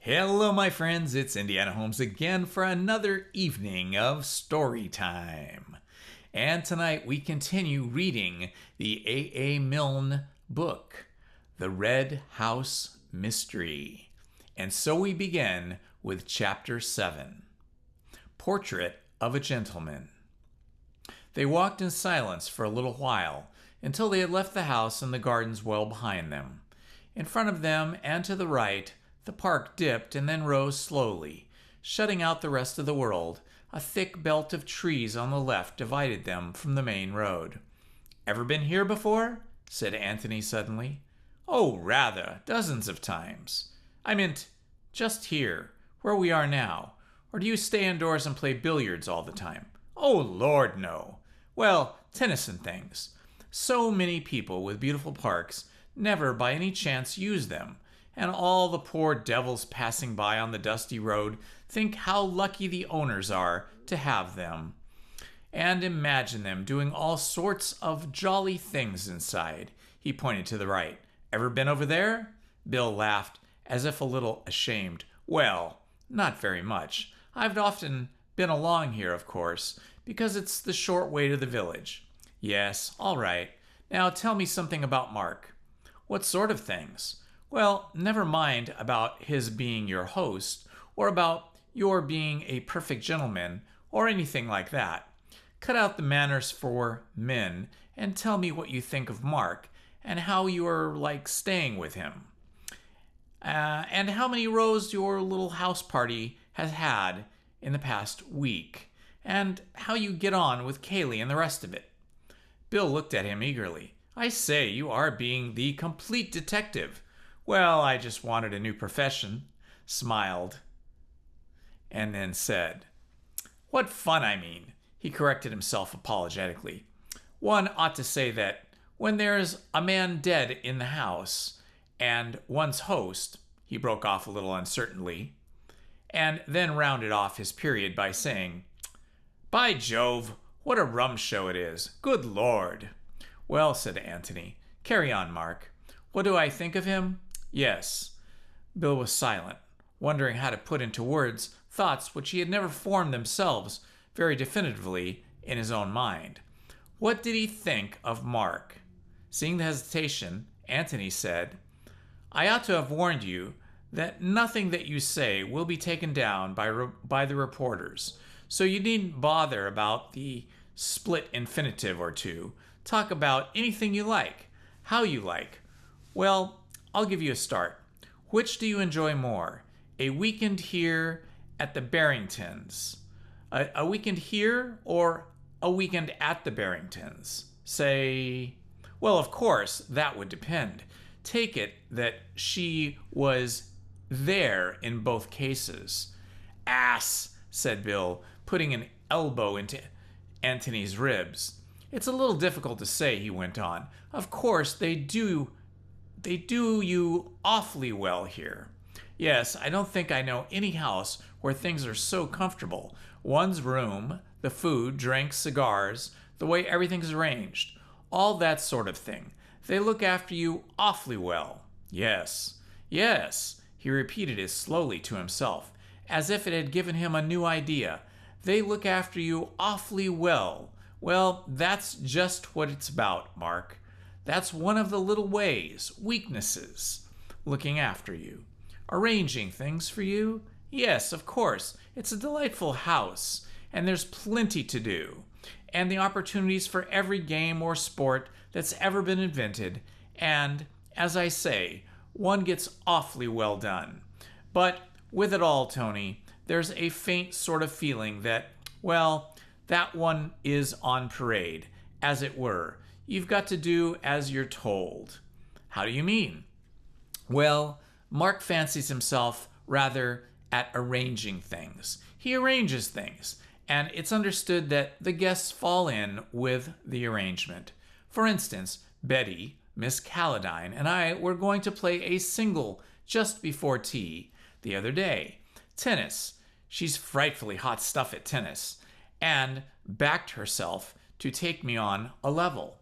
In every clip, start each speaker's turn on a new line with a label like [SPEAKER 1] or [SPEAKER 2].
[SPEAKER 1] Hello, my friends. It's Indiana Holmes again for another evening of story time. And tonight we continue reading the A.A. Milne book, The Red House Mystery. And so we begin with Chapter 7, Portrait of a Gentleman. They walked in silence for a little while, until they had left the house and the gardens well behind them. In front of them and to the right, the park dipped and then rose slowly, shutting out the rest of the world. A thick belt of trees on the left divided them from the main road. "Ever been here before?" said Anthony suddenly. "Oh, rather, dozens of times. I meant just here, where we are now. Or do you stay indoors and play billiards all the time?" "Oh, Lord, no. Well, tennis and things. So many people with beautiful parks never by any chance use them. And all the poor devils passing by on the dusty road think how lucky the owners are to have them. And imagine them doing all sorts of jolly things inside." He pointed to the right. "Ever been over there?" Bill laughed, as if a little ashamed. "Well, not very much. I've often been along here, of course, because it's the short way to the village." "Yes, all right. Now tell me something about Mark." "What sort of things?" "Well, never mind about his being your host, or about your being a perfect gentleman, or anything like that. Cut out the manners for men, and tell me what you think of Mark, and how you are like staying with him. And how many rows your little house party has had in the past week, and how you get on with Kaylee and the rest of it." Bill looked at him eagerly. "I say, you are being the complete detective." "Well, I just wanted a new profession," smiled, and then said, "What fun, I mean." He corrected himself apologetically. "One ought to say that when there's a man dead in the house, and one's host," he broke off a little uncertainly, and then rounded off his period by saying, "By Jove, what a rum show it is. Good Lord." "Well," said Anthony, "carry on, Mark. What do I think of him?" "Yes." Bill was silent, wondering how to put into words thoughts which he had never formed themselves very definitively in his own mind. What did he think of Mark? Seeing the hesitation, Anthony said, "I ought to have warned you that nothing that you say will be taken down by the reporters, so you needn't bother about the split infinitive or two. Talk about anything you like, how you like. Well, I'll give you a start. Which do you enjoy more? A weekend here at the Barringtons? A weekend here or a weekend at the Barringtons? Say, well, of course, that would depend. Take it that she was there in both cases." "Ass," said Bill, putting an elbow into Anthony's ribs. "It's a little difficult to say," he went on. "Of course, they do you awfully well here. Yes, I don't think I know any house where things are so comfortable. One's room, the food, drinks, cigars, the way everything's arranged, all that sort of thing. They look after you awfully well." "Yes, yes," he repeated it slowly to himself, as if it had given him a new idea. "They look after you awfully well. Well, that's just what it's about, Mark. That's one of the little ways, weaknesses, looking after you. Arranging things for you? Yes, of course. It's a delightful house, and there's plenty to do, and the opportunities for every game or sport that's ever been invented, and, as I say, one gets awfully well done. But with it all, Tony, there's a faint sort of feeling that, well, that one is on parade, as it were. You've got to do as you're told." "How do you mean?" "Well, Mark fancies himself rather at arranging things. He arranges things, and it's understood that the guests fall in with the arrangement. For instance, Betty, Miss Calladine, and I were going to play a single just before tea the other day. Tennis. She's frightfully hot stuff at tennis, and backed herself to take me on a level.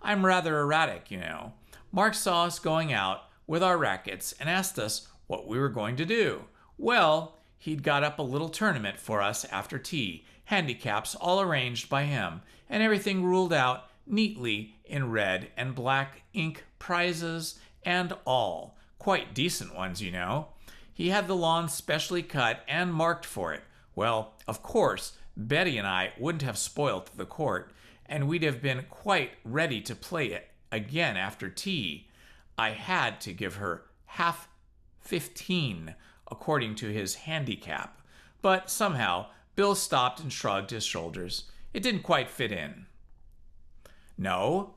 [SPEAKER 1] I'm rather erratic, you know. Mark saw us going out with our rackets and asked us what we were going to do. Well, he'd got up a little tournament for us after tea, handicaps all arranged by him, and everything ruled out neatly in red and black ink, prizes and all. Quite decent ones, you know. He had the lawn specially cut and marked for it. Well, of course, Betty and I wouldn't have spoilt the court, and we'd have been quite ready to play it again after tea. I had to give her half 15, according to his handicap. But somehow, Bill stopped and shrugged his shoulders. It didn't quite fit in. No,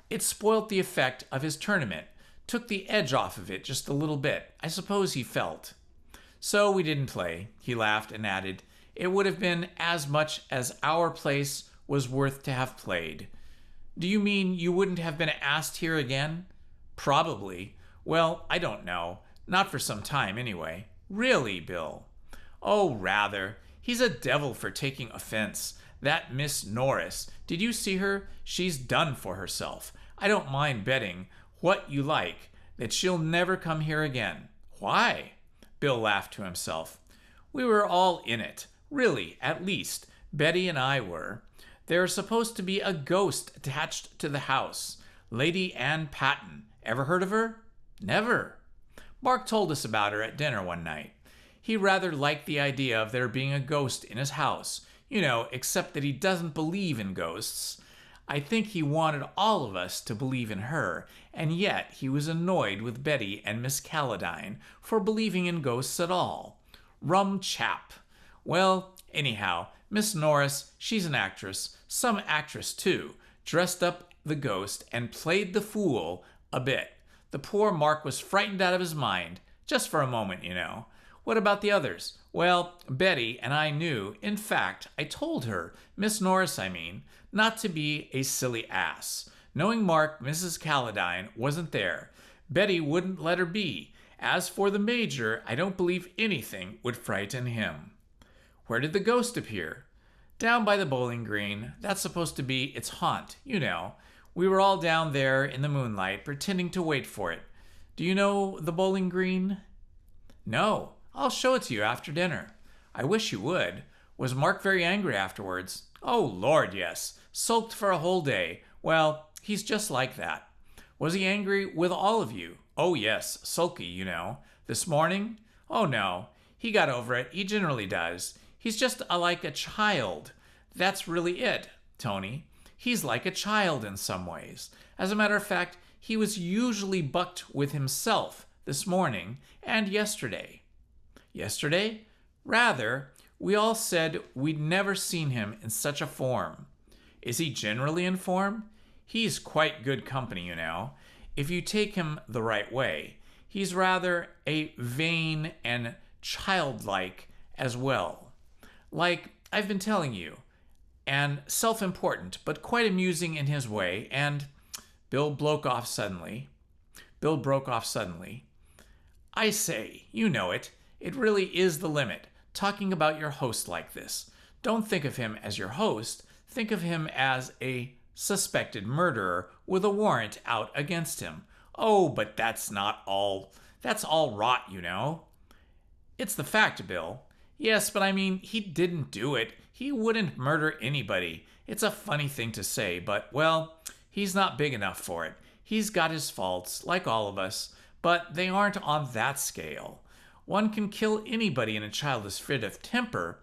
[SPEAKER 1] it spoilt the effect of his tournament, took the edge off of it just a little bit, I suppose he felt. So we didn't play. He laughed and added, it would have been as much as our place was worth to have played. Do you mean you wouldn't have been asked here again? Probably. Well, I don't know. Not for some time, anyway. Really, Bill? Oh, rather. He's a devil for taking offense. That Miss Norris, did you see her? She's done for herself. I don't mind betting what you like that she'll never come here again. Why? Bill laughed to himself. We were all in it. Really, at least, Betty and I were. There's supposed to be a ghost attached to the house. Lady Ann Patten. Ever heard of her? Never. Mark told us about her at dinner one night. He rather liked the idea of there being a ghost in his house, you know, except that he doesn't believe in ghosts. I think he wanted all of us to believe in her, and yet he was annoyed with Betty and Miss Calladine for believing in ghosts at all. Rum chap. Well, anyhow, Miss Norris, she's an actress, some actress too, dressed up the ghost and played the fool a bit. The poor Mark was frightened out of his mind, just for a moment, you know. What about the others? Well, Betty and I knew, in fact, I told her, Miss Norris I mean, not to be a silly ass. Knowing Mark, Mrs. Calladine wasn't there. Betty wouldn't let her be. As for the Major, I don't believe anything would frighten him. Where did the ghost appear? Down by the bowling green. That's supposed to be its haunt, you know. We were all down there in the moonlight, pretending to wait for it. Do you know the bowling green? No. I'll show it to you after dinner. I wish you would. Was Mark very angry afterwards? Oh, Lord, yes. Sulked for a whole day. Well, he's just like that. Was he angry with all of you? Oh, yes. Sulky, you know. This morning? Oh, no. He got over it. He generally does. He's just like a child. That's really it, Tony. He's like a child in some ways. As a matter of fact, he was usually bucked with himself this morning and yesterday. Yesterday? Rather, we all said we'd never seen him in such a form. Is he generally in form? He's quite good company, you know, if you take him the right way. He's rather a vain and childlike as well. Like I've been telling you, and self-important, but quite amusing in his way, and Bill broke off suddenly. I say, you know it. It really is the limit, talking about your host like this. Don't think of him as your host. Think of him as a suspected murderer with a warrant out against him. Oh, but that's not all. That's all rot, you know. It's the fact, Bill. Yes, but I mean, he didn't do it. He wouldn't murder anybody. It's a funny thing to say, but, well, he's not big enough for it. He's got his faults, like all of us, but they aren't on that scale. One can kill anybody in a childish fit of temper.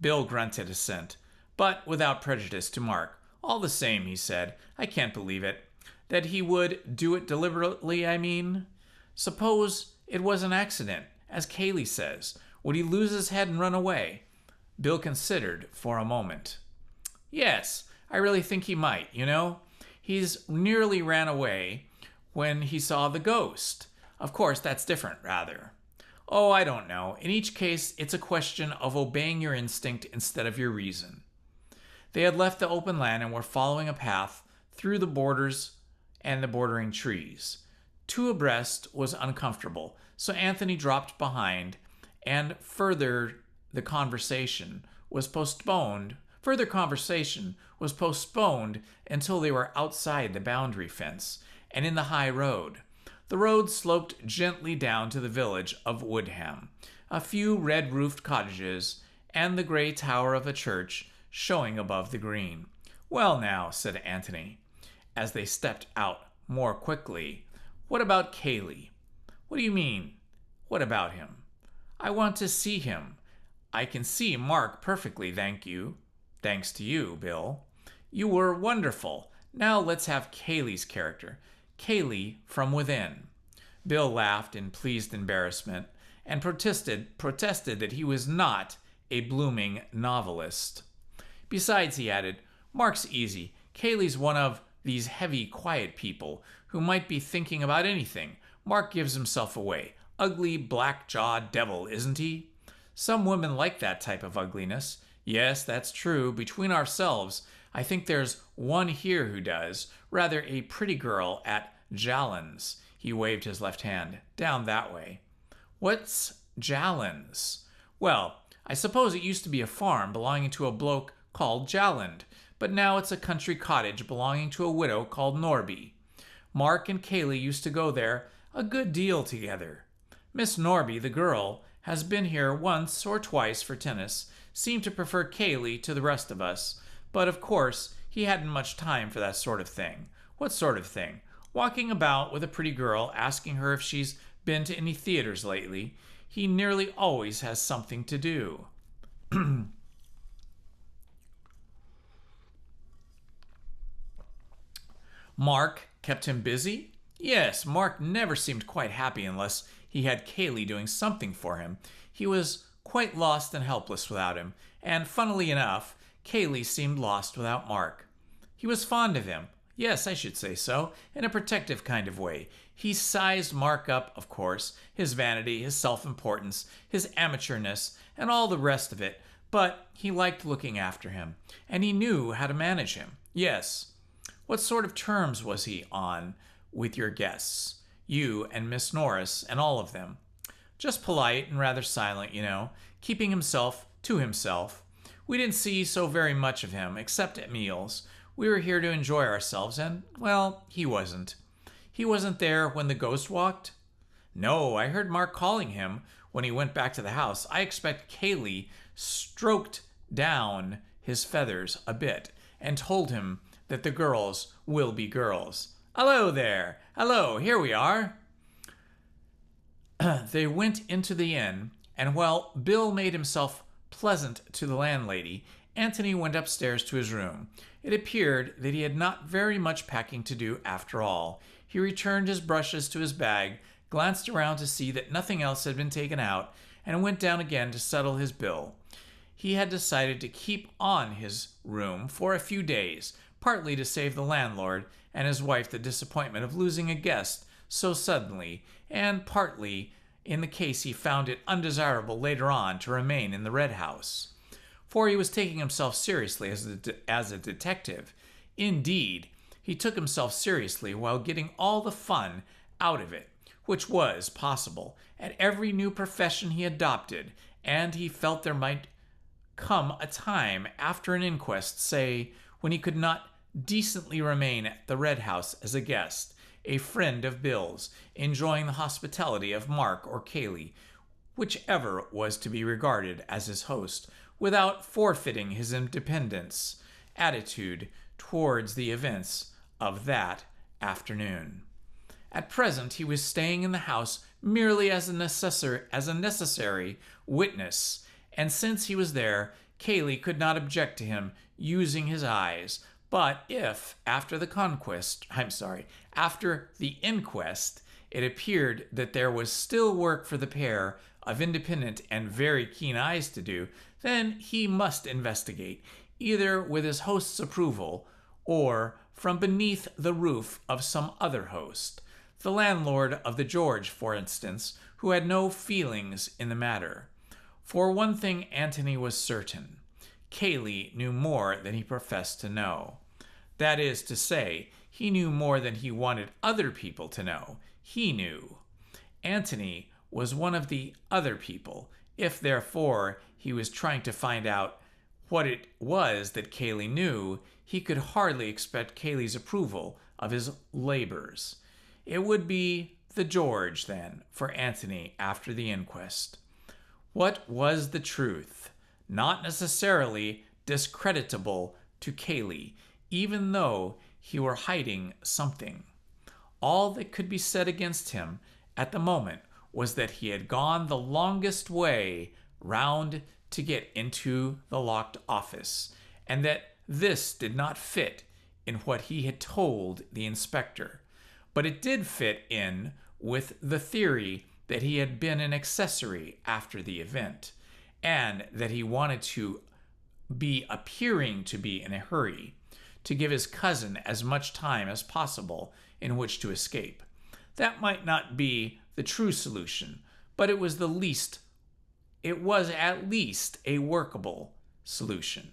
[SPEAKER 1] Bill grunted assent, but without prejudice to Mark. All the same, he said, I can't believe it. That he would do it deliberately, I mean. Suppose it was an accident, as Cayley says. Would he lose his head and run away? Bill considered for a moment. Yes, I really think he might, you know. He's nearly ran away when he saw the ghost. Of course, that's different, rather. Oh, I don't know. In each case, it's a question of obeying your instinct instead of your reason. They had left the open land and were following a path through the borders and the bordering trees. Two abreast was uncomfortable, so Anthony dropped behind, and further conversation was postponed until they were outside the boundary fence and in the high road. The road sloped gently down to the village of Woodham. a few red-roofed cottages, and the gray tower of a church showing above the green. "Well now," said Antony, as they stepped out more quickly, "what about Cayley?" "What do you mean, what about him?" "I want to see him. I can see Mark perfectly, thank you." "Thanks to you, Bill." "You were wonderful. Now let's have Cayley's character. Cayley from within." Bill laughed in pleased embarrassment and protested that he was not a blooming novelist. "Besides," he added, "Mark's easy. Cayley's one of these heavy, quiet people who might be thinking about anything. Mark gives himself away. Ugly, black-jawed devil, isn't he?" "Some women like that type of ugliness." "Yes, that's true. Between ourselves, I think there's one here who does. Rather a pretty girl at Jallan's." He waved his left hand. "Down that way." "What's Jallan's?" "Well, I suppose it used to be a farm belonging to a bloke called Jalland, but now it's a country cottage belonging to a widow called Norby. Mark and Cayley used to go there a good deal together. Miss Norby, the girl, has been here once or twice for tennis, seemed to prefer Cayley to the rest of us, but of course he hadn't much time for that sort of thing." "What sort of thing?" "Walking about with a pretty girl, asking her if she's been to any theaters lately. He nearly always has something to do." "Mark kept him busy?" "Yes, Mark never seemed quite happy unless he had Cayley doing something for him. He was quite lost and helpless without him, and funnily enough, Cayley seemed lost without Mark. He was fond of him. Yes, I should say so, in a protective kind of way. He sized Mark up, of course, his vanity, his self-importance, his amateurness, and all the rest of it, but he liked looking after him, and he knew how to manage him. Yes." "What sort of terms was he on with your guests? You and Miss Norris and all of them?" "Just polite and rather silent, you know, keeping himself to himself. We didn't see so very much of him, except at meals. We were here to enjoy ourselves, and, well, he wasn't." "He wasn't there when the ghost walked?" "No, I heard Mark calling him when he went back to the house. I expect Cayley stroked down his feathers a bit and told him that the girls will be girls." "Hello there! Hello, here we are." They went into the inn, and while Bill made himself pleasant to the landlady, Antony went upstairs to his room. It appeared that he had not very much packing to do after all. He returned his brushes to his bag, glanced around to see that nothing else had been taken out, and went down again to settle his bill. He had decided to keep on his room for a few days, partly to save the landlord and his wife the disappointment of losing a guest so suddenly, and partly in the case he found it undesirable later on to remain in the Red House. For he was taking himself seriously as a detective. Indeed, he took himself seriously while getting all the fun out of it, which was possible, at every new profession he adopted, and he felt there might come a time after an inquest, say, when he could not decently remain at the Red House as a guest, a friend of Bill's, enjoying the hospitality of Mark or Cayley, whichever was to be regarded as his host, without forfeiting his independence attitude towards the events of that afternoon. At present he was staying in the house merely as a necessary witness, and since he was there, Cayley could not object to him using his eyes. But if, after the inquest, it appeared that there was still work for the pair of independent and very keen eyes to do, then he must investigate, either with his host's approval or from beneath the roof of some other host, the landlord of the George, for instance, who had no feelings in the matter. For one thing Antony was certain. Cayley knew more than he professed to know. That is to say, he knew more than he wanted other people to know. He knew. Antony was one of the other people. If, therefore, he was trying to find out what it was that Cayley knew, he could hardly expect Cayley's approval of his labors. It would be the George, then, for Antony after the inquest. What was the truth? Not necessarily discreditable to Kaylee, even though he were hiding something. All that could be said against him at the moment was that he had gone the longest way round to get into the locked office, and that this did not fit in what he had told the inspector. But it did fit in with the theory that he had been an accessory after the event, and that he wanted to be appearing to be in a hurry, to give his cousin as much time as possible in which to escape. That might not be the true solution, but it was at least a workable solution.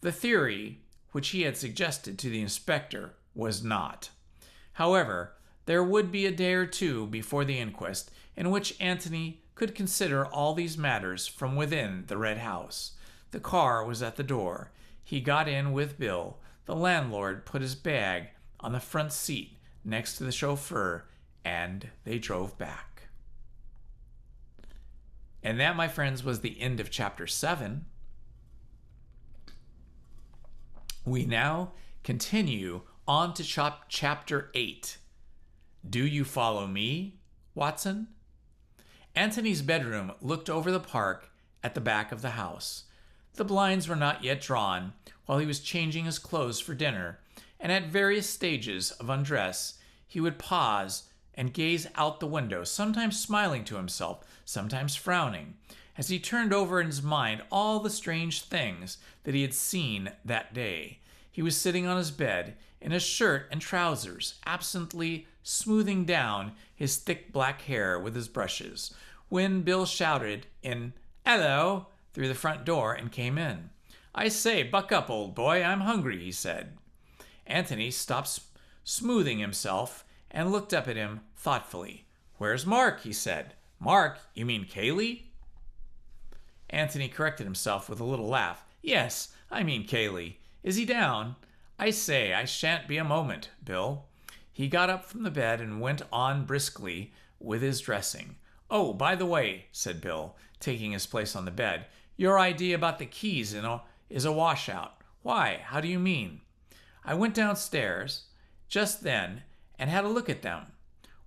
[SPEAKER 1] The theory which he had suggested to the inspector was not. However, there would be a day or two before the inquest in which Antony could consider all these matters from within the Red House. The car was at the door. He got in with Bill. The landlord put his bag on the front seat next to the chauffeur, and they drove back. And that, my friends, was the end of chapter 7. We now continue on to chapter 8. Do you follow me, Watson? Antony's bedroom looked over the park at the back of the house. The blinds were not yet drawn while he was changing his clothes for dinner, and at various stages of undress, he would pause and gaze out the window, sometimes smiling to himself, sometimes frowning, as he turned over in his mind all the strange things that he had seen that day. He was sitting on his bed in a shirt and trousers, absently smoothing down his thick black hair with his brushes, when Bill shouted in "Hello" through the front door and came in. "I say, buck up, old boy, I'm hungry," he said. Antony stopped smoothing himself and looked up at him thoughtfully. "Where's Mark?" he said. "Mark? You mean Kaylee?" Antony corrected himself with a little laugh. "Yes, I mean Kaylee. Is he down?" "I say, I shan't be a moment, Bill." He got up from the bed and went on briskly with his dressing. "Oh, by the way," said Bill, taking his place on the bed, "your idea about the keys is a washout." "Why? How do you mean?" "I went downstairs just then and had a look at them.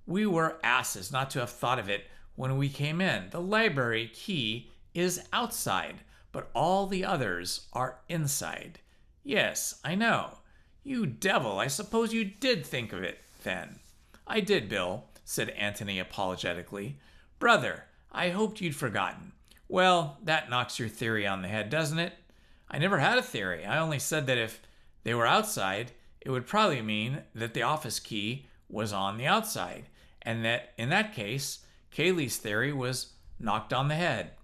[SPEAKER 1] We were asses not to have thought of it when we came in. The library key is outside, but all the others are inside." "Yes, I know." "You devil, I suppose you did think of it, then." "I did, Bill," said Antony apologetically. "Brother, I hoped you'd forgotten." "Well, that knocks your theory on the head, doesn't it?" "I never had a theory. I only said that if they were outside, it would probably mean that the office key was on the outside, and that in that case, Kaylee's theory was knocked on the head."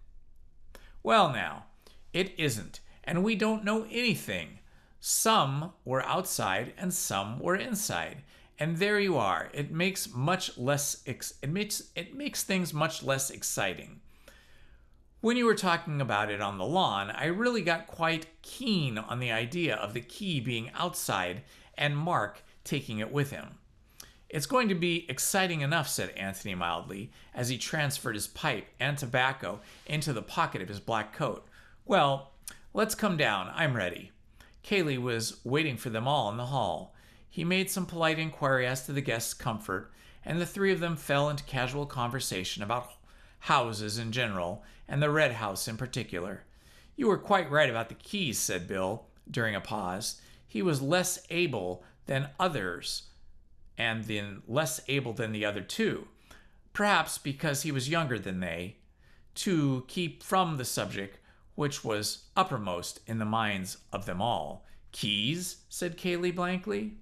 [SPEAKER 1] "Well, now, it isn't, and we don't know anything. Some were outside and some were inside, and there you are. It makes things much less exciting. When you were talking about it on the lawn, I really got quite keen on the idea of the key being outside and Mark taking it with him." "It's going to be exciting enough," said Antony mildly, as he transferred his pipe and tobacco into the pocket of his black coat. "Well, let's come down. I'm ready." Kaylee was waiting for them all in the hall. He made some polite inquiry as to the guests' comfort, and the three of them fell into casual conversation about houses in general, and the Red House in particular. "You were quite right about the keys," said Bill, during a pause. "He was less able than others, and then less able than the other two, perhaps because he was younger than they, to keep from the subject which was uppermost in the minds of them all." "Keys?" said Kaylee blankly.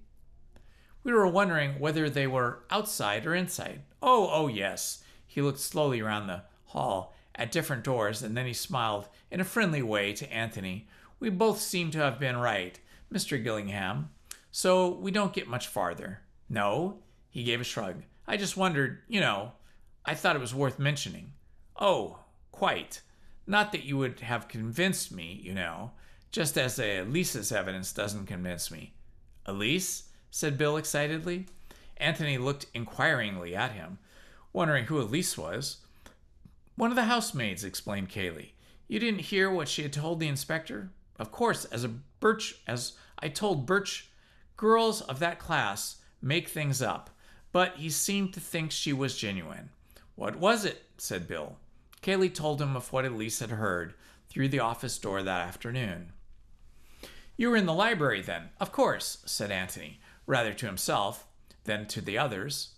[SPEAKER 1] "We were wondering whether they were outside or inside." Oh, yes." He looked slowly around the hall at different doors, and then he smiled in a friendly way to Antony. "We both seem to have been right, Mr. Gillingham, so we don't get much farther." "No?" He gave a shrug. "I just wondered, I thought it was worth mentioning." "Oh, quite. Not that you would have convinced me, just as Elise's evidence doesn't convince me." "Elise?" said Bill excitedly. Antony looked inquiringly at him, wondering who Elise was. One of the housemaids, explained Kaylee. You didn't hear what she had told the inspector? Of course, as I told Birch, girls of that class make things up, but he seemed to think she was genuine. What was it? Said Bill. Kaylee told him of what Elise had heard through the office door that afternoon. You were in the library then? Of course, said Anthony, rather to himself than to the others.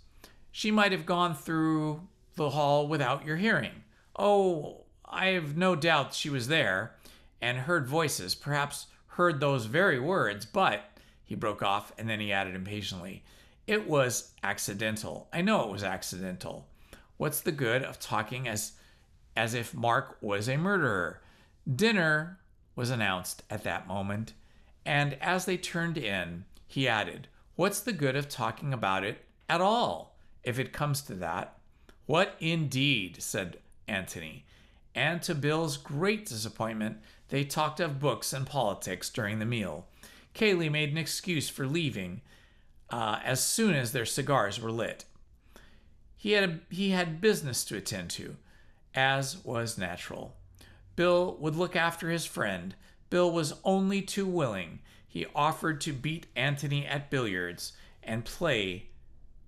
[SPEAKER 1] She might have gone through the hall without your hearing. Oh, I have no doubt she was there and heard voices, perhaps heard those very words, but, he broke off, and then he added impatiently, it was accidental. I know it was accidental. What's the good of talking as if Mark was a murderer? Dinner was announced at that moment, and as they turned in, he added, what's the good of talking about it at all, if it comes to that? What indeed, said Anthony. And to Bill's great disappointment, they talked of books and politics during the meal. Kaylee made an excuse for leaving as soon as their cigars were lit. He had business to attend to, as was natural. Bill would look after his friend. Bill was only too willing. He offered to beat Anthony at billiards and play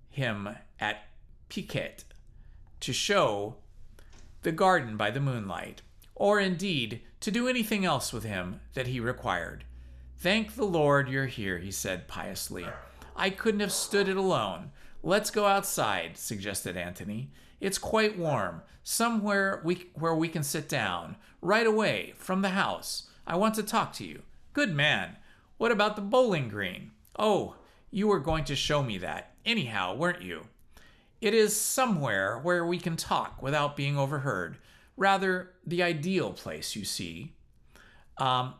[SPEAKER 1] him at piquet to show the garden by the moonlight, or indeed to do anything else with him that he required. Thank the Lord you're here, he said piously. I couldn't have stood it alone. Let's go outside, suggested Anthony. It's quite warm, somewhere where we can sit down, right away from the house. I want to talk to you. Good man. What about the bowling green? Oh, you were going to show me that. Anyhow, weren't you? It is somewhere where we can talk without being overheard. Rather, the ideal place, you see.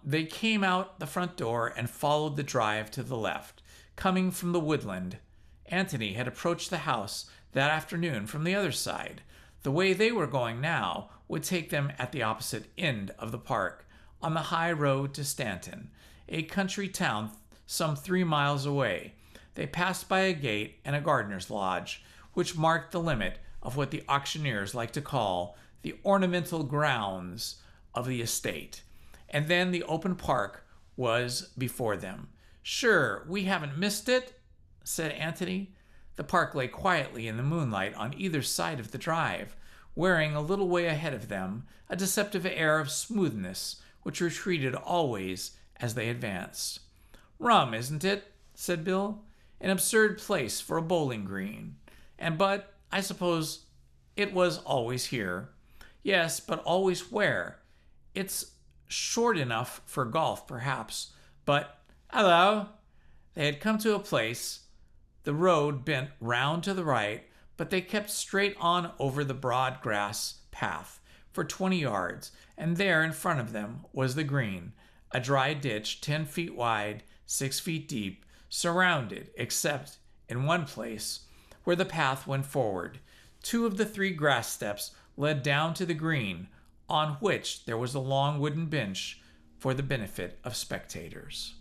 [SPEAKER 1] They came out the front door and followed the drive to the left, coming from the woodland. Anthony had approached the house that afternoon from the other side. The way they were going now would take them at the opposite end of the park, on the high road to Stanton, a country town some 3 miles away. They passed by a gate and a gardener's lodge, which marked the limit of what the auctioneers like to call the ornamental grounds of the estate. And then the open park was before them. Sure, we haven't missed it, said Anthony. The park lay quietly in the moonlight on either side of the drive, wearing a little way ahead of them a deceptive air of smoothness which retreated always as they advanced. Rum, isn't it? Said Bill. An absurd place for a bowling green. But I suppose it was always here. Yes, but always where? It's short enough for golf, perhaps, but hello! They had come to a place. The road bent round to the right, but they kept straight on over the broad grass path for 20 yards, and there in front of them was the green, a dry ditch 10 feet wide, 6 feet deep, surrounded, except in one place, where the path went forward. 2 of the 3 grass steps led down to the green, on which there was a long wooden bench for the benefit of spectators.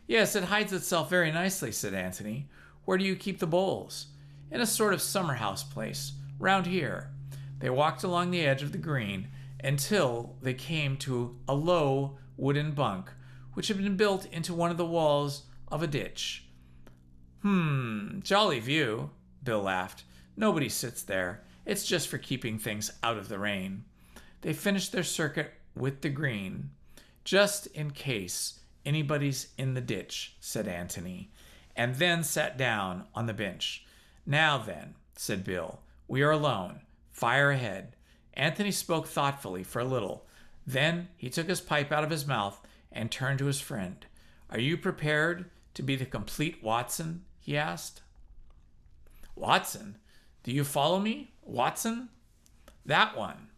[SPEAKER 1] Yes, it hides itself very nicely, said Anthony. Where do you keep the bowls? In a sort of summer house place, round here. They walked along the edge of the green until they came to a low wooden bunk, which had been built into one of the walls of a ditch. Jolly view, Bill laughed. Nobody sits there. It's just for keeping things out of the rain. They finished their circuit with the green. Just in case anybody's in the ditch, said Anthony, and then sat down on the bench. Now then, said Bill, we are alone. Fire ahead. Anthony spoke thoughtfully for a little. Then he took his pipe out of his mouth and turned to his friend. Are you prepared to be the complete Watson? He asked. Watson? Do you follow me? Watson? That one.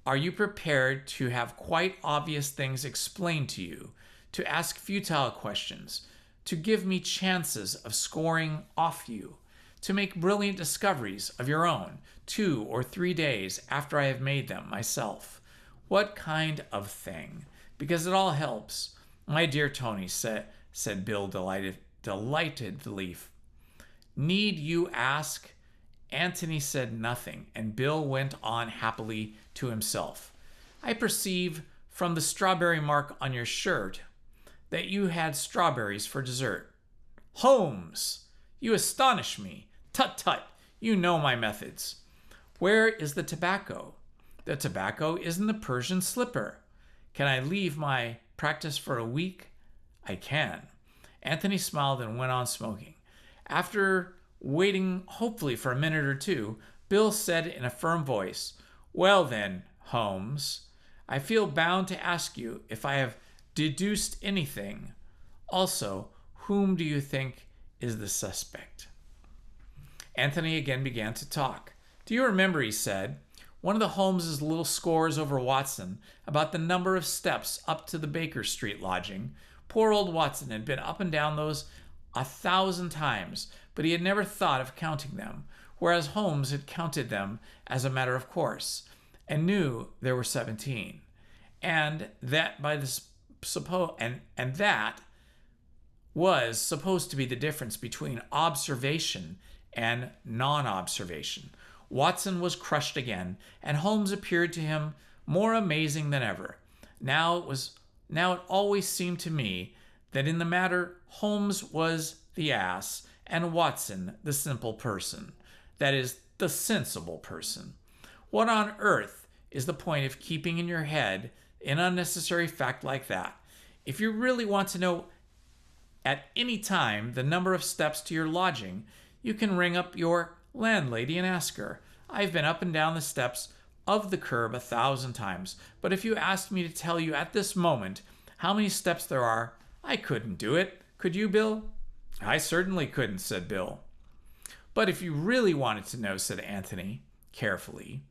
[SPEAKER 1] Are you prepared to have quite obvious things explained to you, to ask futile questions, to give me chances of scoring off you, to make brilliant discoveries of your own 2 or 3 days after I have made them myself? What kind of thing? Because it all helps. My dear Tony, said Bill delightedly. Need you ask? Antony said nothing, and Bill went on happily to himself. I perceive from the strawberry mark on your shirt that you had strawberries for dessert. Holmes, you astonish me. Tut tut, you know my methods. Where is the tobacco? The tobacco is in the Persian slipper. Can I leave my practice for a week? I can. Antony smiled and went on smoking. After waiting hopefully for a minute or two, Bill said in a firm voice, Well then, Holmes, I feel bound to ask you if I have deduced anything. Also, whom do you think is the suspect? Antony again began to talk. Do you remember, he said, one of the Holmes's little scores over Watson about the number of steps up to the Baker Street lodging? Poor old Watson had been up and down those 1,000 times, but he had never thought of counting them, whereas Holmes had counted them as a matter of course, and knew there were 17, and that that was supposed to be the difference between observation and non-observation. Watson was crushed again, and Holmes appeared to him more amazing than ever. Now it always seemed to me that in the matter Holmes was the ass and Watson the simple person, that is, the sensible person. What on earth is the point of keeping in your head an unnecessary fact like that? If you really want to know at any time the number of steps to your lodging, you can ring up your landlady and ask her. I've been up and down the steps of the curb 1,000 times, but if you asked me to tell you at this moment how many steps there are, I couldn't do it. Could you, Bill? I certainly couldn't, said Bill. But if you really wanted to know, said Antony, carefully,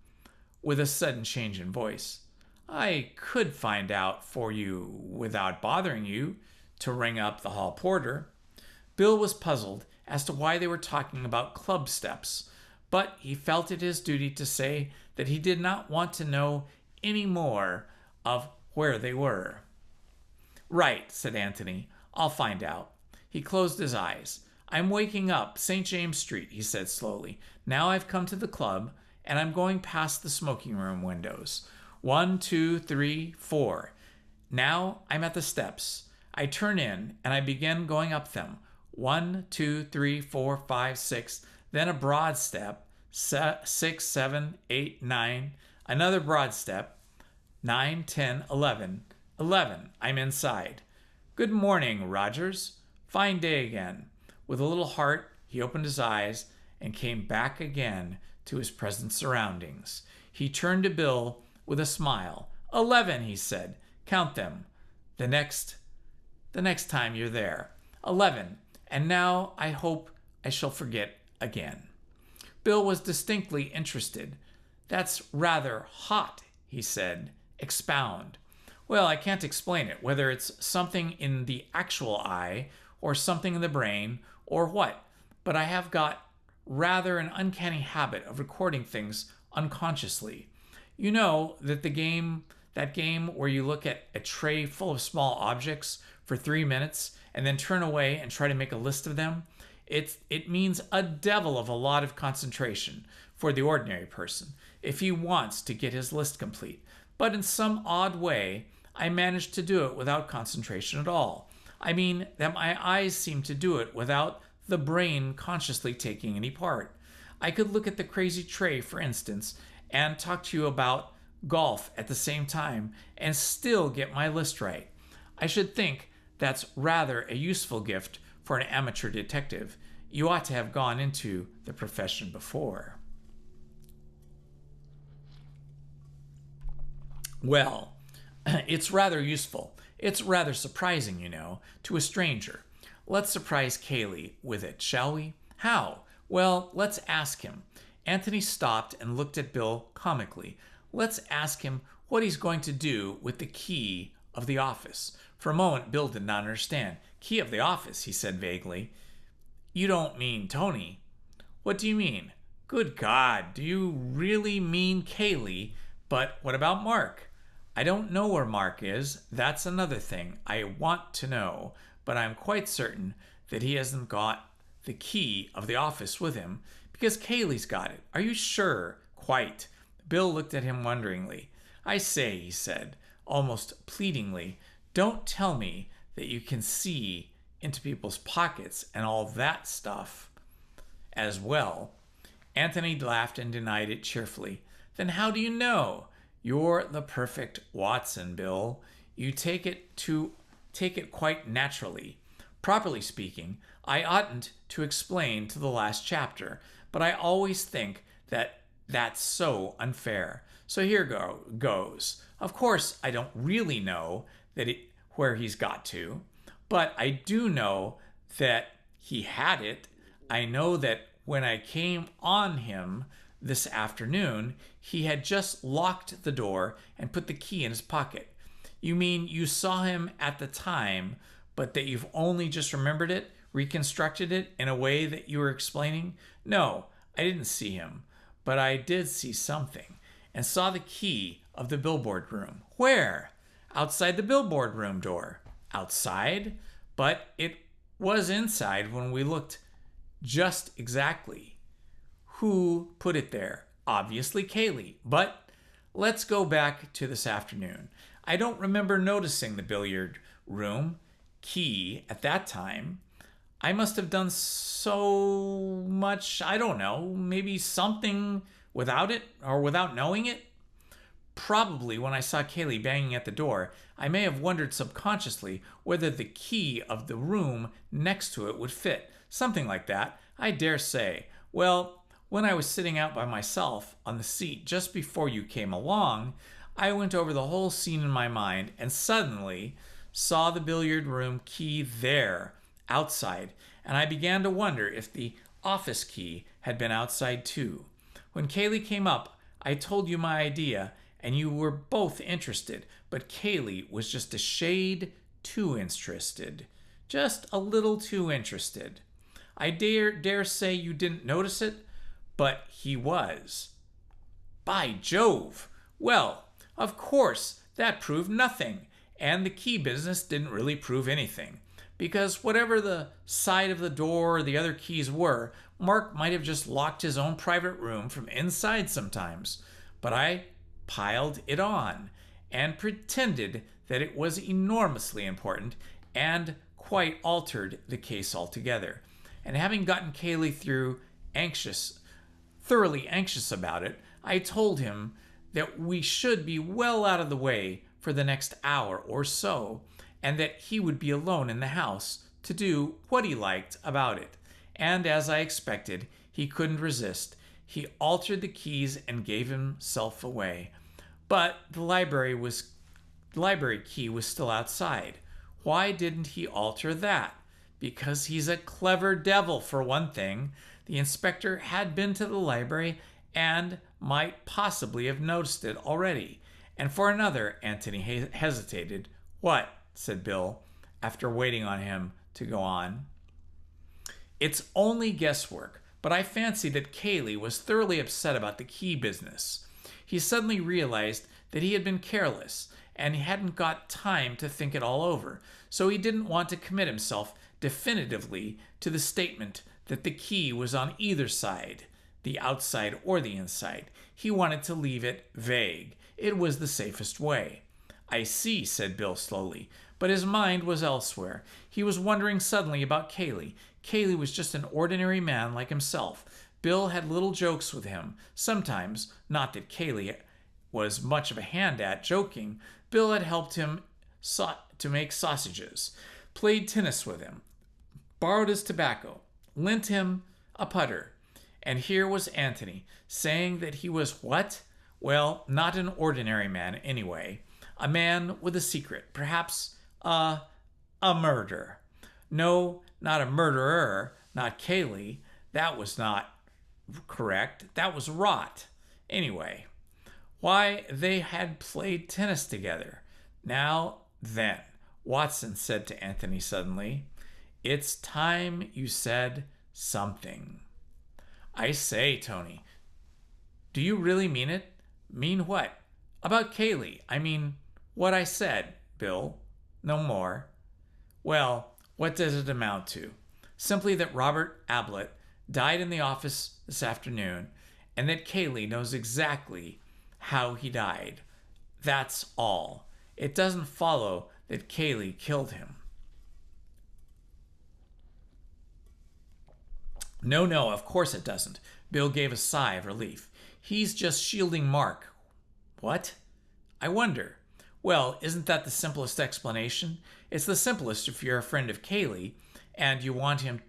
[SPEAKER 1] with a sudden change in voice, I could find out for you without bothering you to ring up the hall porter. Bill was puzzled as to why they were talking about club steps, but he felt it his duty to say that he did not want to know any more of where they were. Right, said Antony. I'll find out. He closed his eyes. I'm waking up St. James Street, he said slowly. Now I've come to the club, and I'm going past the smoking room windows. 1, 2, 3, 4. Now I'm at the steps. I turn in, and I begin going up them. 1, 2, 3, 4, 5, 6. Then a broad step. 6, 7, 8, 9. Another broad step. 9, 10, 11. 11. I'm inside. Good morning, Rogers. Fine day again. With a little heart, he opened his eyes and came back again to his present surroundings. He turned to Bill with a smile. 11, he said. Count them. The next time you're there. 11. And now I hope I shall forget again. Bill was distinctly interested. That's rather hot, he said. Expound. Well, I can't explain it, whether it's something in the actual eye or something in the brain or what, but I have got rather an uncanny habit of recording things unconsciously. You know that that game where you look at a tray full of small objects for 3 minutes and then turn away and try to make a list of them? It means a devil of a lot of concentration for the ordinary person if he wants to get his list complete. But in some odd way, I managed to do it without concentration at all. I mean that my eyes seem to do it without the brain consciously taking any part. I could look at the crazy tray, for instance, and talk to you about golf at the same time and still get my list right. I should think that's rather a useful gift for an amateur detective. You ought to have gone into the profession before. Well, it's rather useful. It's rather surprising, you know, to a stranger. Let's surprise Cayley with it, shall we? How? Well, let's ask him. Antony stopped and looked at Bill comically. Let's ask him what he's going to do with the key of the office. For a moment, Bill did not understand. Key of the office, he said vaguely. You don't mean Tony. What do you mean? Good God, do you really mean Cayley? But what about Mark? I don't know where Mark is. That's another thing I want to know, but I'm quite certain that he hasn't got the key of the office with him, Because Kaylee's got it. Are you sure? Quite. Bill looked at him wonderingly. I say, he said, almost pleadingly, don't tell me that you can see into people's pockets and all that stuff as well. Anthony laughed and denied it cheerfully. Then how do you know? You're the perfect Watson, Bill. You take it quite naturally. Properly speaking, I oughtn't to explain to the last chapter, but I always think that that's so unfair. So here goes. Of course, I don't really know where he's got to, but I do know that he had it. I know that when I came on him this afternoon, he had just locked the door and put the key in his pocket. You mean you saw him at the time, but that you've only just remembered it, reconstructed it in a way that you were explaining? No, I didn't see him, but I did see something and saw the key of the billboard room. Where? Outside the billboard room door. Outside? But it was inside when we looked just exactly. Who put it there? Obviously Kaylee. But let's go back to this afternoon. I don't remember noticing the billiard room key at that time. I must have done so much, I don't know, maybe something without it or without knowing it. Probably when I saw Kaylee banging at the door, I may have wondered subconsciously whether the key of the room next to it would fit. Something like that, I dare say. Well, when I was sitting out by myself on the seat just before you came along, I went over the whole scene in my mind and suddenly saw the billiard room key there, outside, and I began to wonder if the office key had been outside too. When Kaylee came up, I told you my idea, and you were both interested, but Kaylee was just a shade too interested. Just a little too interested. I dare say you didn't notice it, but he was. By Jove! Well, of course, that proved nothing, and the key business didn't really prove anything, because whatever the side of the door or the other keys were, Mark might have just locked his own private room from inside sometimes. But I piled it on and pretended that it was enormously important and quite altered the case altogether. And having gotten Kaylee thoroughly anxious about it, I told him that we should be well out of the way for the next hour or so, and that he would be alone in the house to do what he liked about it. And as I expected, he couldn't resist. He altered the keys and gave himself away. But the library key was still outside. Why didn't he alter that? Because he's a clever devil, for one thing. The inspector had been to the library and might possibly have noticed it already. And for another, Anthony hesitated. What? Said Bill, after waiting on him to go on. It's only guesswork, but I fancy that Kaylee was thoroughly upset about the key business. He suddenly realized that he had been careless, and he hadn't got time to think it all over, so he didn't want to commit himself definitively to the statement that the key was on either side, the outside or the inside. He wanted to leave it vague. It was the safest way. I see, said Bill slowly, but his mind was elsewhere. He was wondering suddenly about Kaylee. Kaylee was just an ordinary man like himself. Bill had little jokes with him. Sometimes, not that Kaylee was much of a hand at joking, Bill had helped him to make sausages, played tennis with him, borrowed his tobacco, lent him a putter. And here was Anthony saying that he was what? Well, not an ordinary man anyway. A man with a secret, perhaps a murder. No, not a murderer, not Kaylee. That was not correct. That was rot. Anyway, why, they had played tennis together. Now then, Watson said to Anthony suddenly, it's time you said something. I say, Tony, do you really mean it? Mean what? About Kaylee. I mean, what I said, Bill. No more. Well, what does it amount to? Simply that Robert Ablett died in the office this afternoon, and that Kaylee knows exactly how he died. That's all. It doesn't follow that Kaylee killed him. No, of course it doesn't. Bill gave a sigh of relief. He's just shielding Mark. What? I wonder. Well, isn't that the simplest explanation? It's the simplest if you're a friend of Kaylee and you want him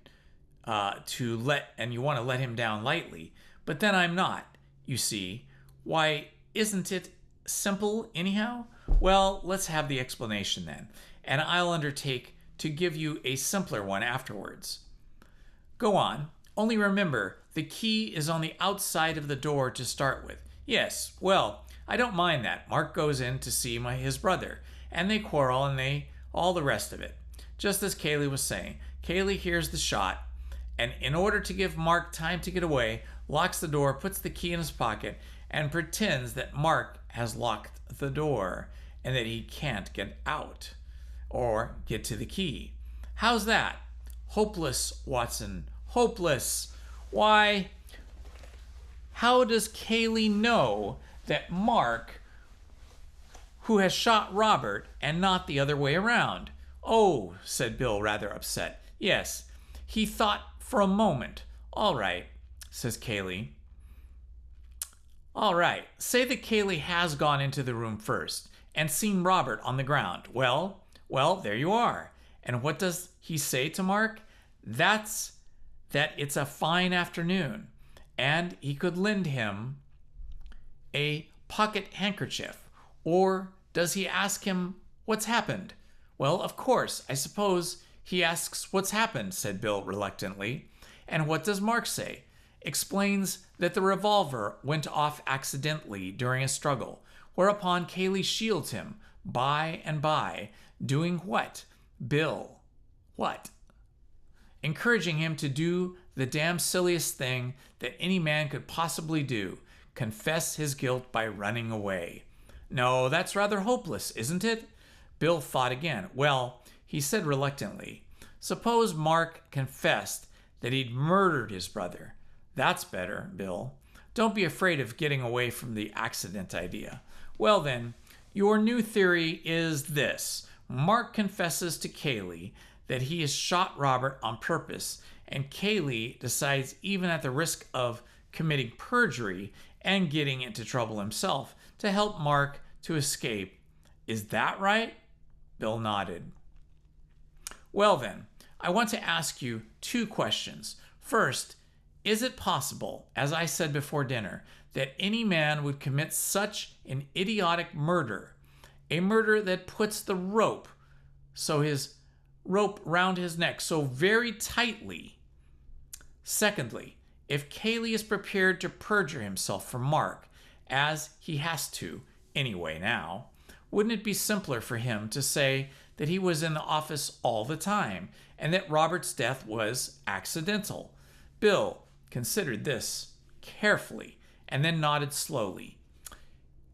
[SPEAKER 1] to let him down lightly. But then I'm not, you see. Why, isn't it simple anyhow? Well, let's have the explanation then, and I'll undertake to give you a simpler one afterwards. Go on. Only remember, the key is on the outside of the door to start with. Yes, well, I don't mind that. Mark goes in to see his brother, and they quarrel and all the rest of it. Just as Kaylee was saying, Kaylee hears the shot, and in order to give Mark time to get away, locks the door, puts the key in his pocket, and pretends that Mark has locked the door and that he can't get out or get to the key. How's that? Hopeless, Watson. Hopeless. Why? How does Kaylee know that Mark, who has shot Robert, and not the other way around? Oh, said Bill, rather upset. Yes, he thought for a moment. All right, says Kaylee. All right, say that Kaylee has gone into the room first and seen Robert on the ground. Well, there you are. And what does he say to Mark? That it's a fine afternoon, and he could lend him a pocket handkerchief. Or does he ask him what's happened? Well, of course, I suppose he asks what's happened, said Bill reluctantly. And what does Mark say? Explains that the revolver went off accidentally during a struggle, whereupon Kaylee shields him by and by, doing what? Bill, what? Encouraging him to do the damn silliest thing that any man could possibly do, confess his guilt by running away. No, that's rather hopeless, isn't it? Bill thought again. Well, he said reluctantly, suppose Mark confessed that he'd murdered his brother. That's better, Bill. Don't be afraid of getting away from the accident idea. Well then, your new theory is this. Mark confesses to Kaylee that he has shot Robert on purpose, and Kaylee decides, even at the risk of committing perjury and getting into trouble himself, to help Mark to escape. Is that right? Bill nodded. Well then, I want to ask you 2 questions. First, is it possible, as I said before dinner, that any man would commit such an idiotic murder, a murder that puts the rope round his neck so very tightly? Secondly, if Kaylee is prepared to perjure himself for Mark, as he has to anyway now, wouldn't it be simpler for him to say that he was in the office all the time and that Robert's death was accidental? Bill considered this carefully and then nodded slowly.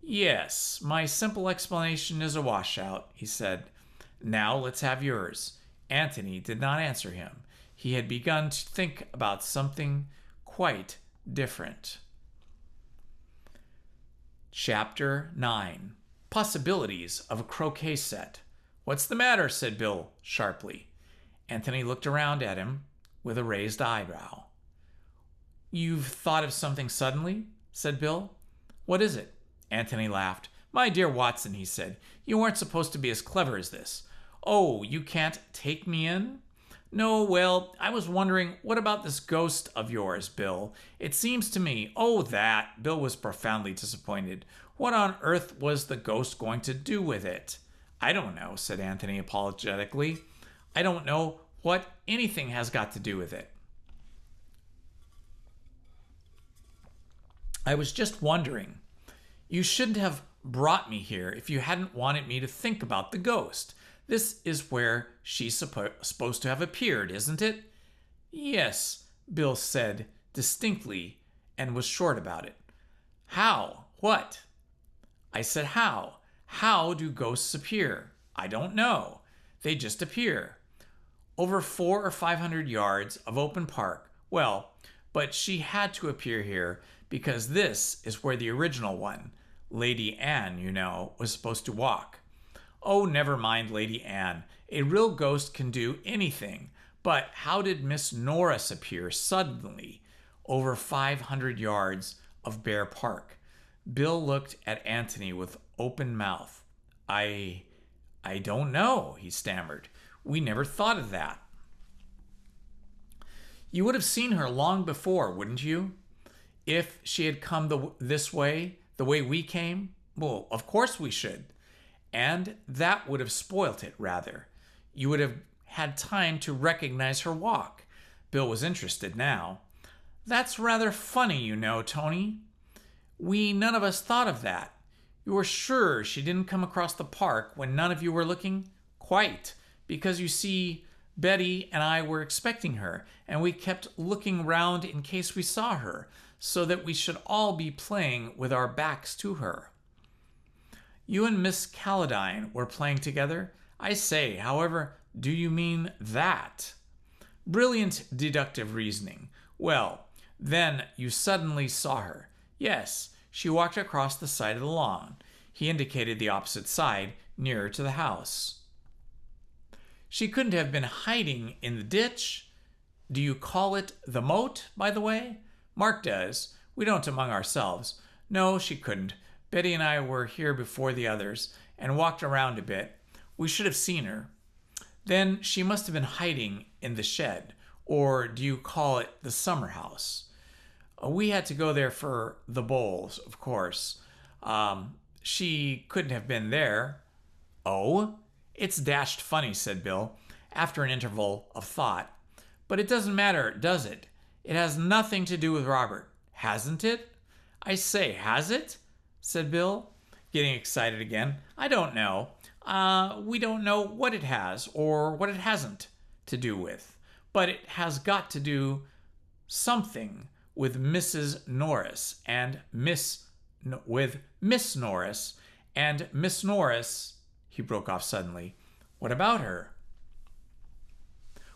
[SPEAKER 1] Yes, my simple explanation is a washout, he said. Now let's have yours. Antony did not answer him. He had begun to think about something quite different. Chapter 9. Possibilities of a croquet set. What's the matter? Said Bill sharply. Antony looked around at him with a raised eyebrow. You've thought of something suddenly? Said Bill. What is it? Antony laughed. My dear Watson, he said, you weren't supposed to be as clever as this. Oh, you can't take me in? No, well, I was wondering, what about this ghost of yours, Bill? It seems to me, that. Bill was profoundly disappointed. What on earth was the ghost going to do with it? I don't know, said Antony apologetically. I don't know what anything has got to do with it. I was just wondering. You shouldn't have brought me here if you hadn't wanted me to think about the ghost. This is where she's supposed to have appeared, isn't it? Yes, Bill said distinctly and was short about it. How? What? I said how. How do ghosts appear? I don't know. They just appear. Over 400 or 500 yards of open park. Well, but she had to appear here because this is where the original one, Lady Anne, you know, was supposed to walk. Oh, never mind Lady Anne. A real ghost can do anything. But how did Miss Norris appear suddenly over 500 yards of Bear Park? Bill looked at Anthony with open mouth. I don't know, he stammered. We never thought of that. You would have seen her long before, wouldn't you? If she had come this way, the way we came? Well, of course we should. And that would have spoilt it, rather. You would have had time to recognize her walk. Bill was interested now. That's rather funny, you know, Tony. We none of us thought of that. You were sure she didn't come across the park when none of you were looking? Quite, because you see, Betty and I were expecting her, and we kept looking round in case we saw her, so that we should all be playing with our backs to her. You and Miss Calladine were playing together? I say, however, do you mean that? Brilliant deductive reasoning. Well, then you suddenly saw her. Yes, she walked across the side of the lawn. He indicated the opposite side, nearer to the house. She couldn't have been hiding in the ditch. Do you call it the moat, by the way? Mark does. We don't among ourselves. No, she couldn't. Betty and I were here before the others and walked around a bit. We should have seen her. Then she must have been hiding in the shed, or do you call it the summer house? We had to go there for the bowls, of course. She couldn't have been there. Oh, it's dashed funny, said Bill, after an interval of thought. But it doesn't matter, does it? It has nothing to do with Robert, hasn't it? I say, has it? Said Bill, getting excited again. I don't know. We don't know what it has or what it hasn't to do with. But it has got to do something with Mrs. Norris and Miss Norris and Miss Norris. He broke off suddenly. What about her?